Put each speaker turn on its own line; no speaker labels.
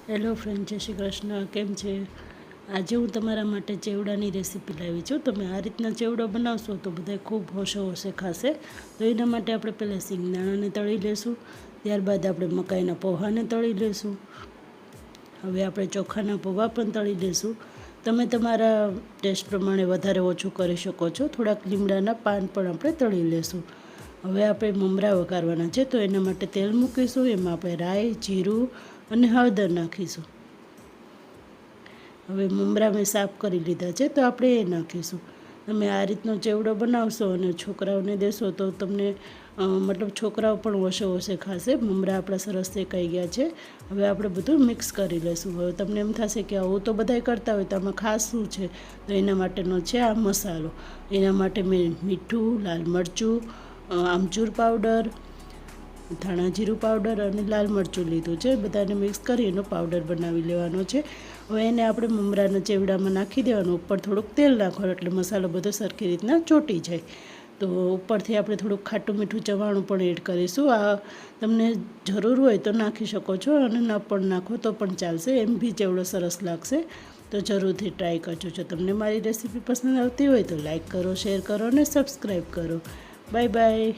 Hello friend, જય શ્રી કૃષ્ણ. કેમ છે? આજે હું તમારા માટે ચેવડાની રેસીપી લાવી છું. તમે આ રીતના ચેવડો બનાવશો તો બધા ખૂબ હોશે ખાશે. તો એના માટે આપણે પહેલાં સિંગદાણાને તળી લેશું, ત્યારબાદ આપણે મકાઈના પૌવાને તળી લેશું. હવે આપણે ચોખાના પૌવા પણ તળી લેશું. તમે તમારા ટેસ્ટ પ્રમાણે વધારે ઓછું કરી શકો છો. થોડાક લીમડાના પાન પણ આપણે તળી લેશું. હવે આપણે મમરા વઘારવાના છે, તો એના માટે તેલ મૂકીશું. એમાં આપણે રાઈ, જીરું અને હળદર નાખીશું. હવે મમરા મેં સાફ કરી લીધા છે, તો આપણે એ નાખીશું. તમે આ રીતનો ચેવડો બનાવશો અને છોકરાઓને દેશો તો તમને મતલબ છોકરાઓ પણ હોશે ખાશે. મમરા આપણા સરસ શેકાઈ ગયા છે. હવે આપણે બધું મિક્સ કરી લઈશું. હવે તમને એમ થશે કે આવું તો બધાય કરતા હોય, તો આમાં ખાસ શું છે? તો એના માટેનો છે આ મસાલો. એના માટે મેં મીઠું, લાલ મરચું, આમચૂર પાવડર, ધાણા જીરું પાવડર અને લાલ મરચું લીધું છે. બધાને મિક્સ કરી એનો પાવડર બનાવી લેવાનો છે. હવે એને આપણે મમરાના ચેવડામાં નાખી દેવાનું. ઉપર થોડુંક તેલ નાખવાનું એટલે મસાલો બધો સરખી રીતના ચોંટી જાય. તો ઉપરથી આપણે થોડુંક ખાટું મીઠું ચવાણું પણ એડ કરીશું. આ તમને જરૂર હોય તો નાખી શકો છો, અને ન પણ નાખો તો પણ ચાલશે. એમ બી ચેવડો સરસ લાગશે. તો જરૂરથી ટ્રાય કરજો. જો તમને મારી રેસીપી પસંદ આવતી હોય તો લાઈક કરો, શેર કરો અને સબસ્ક્રાઈબ કરો. Bye bye.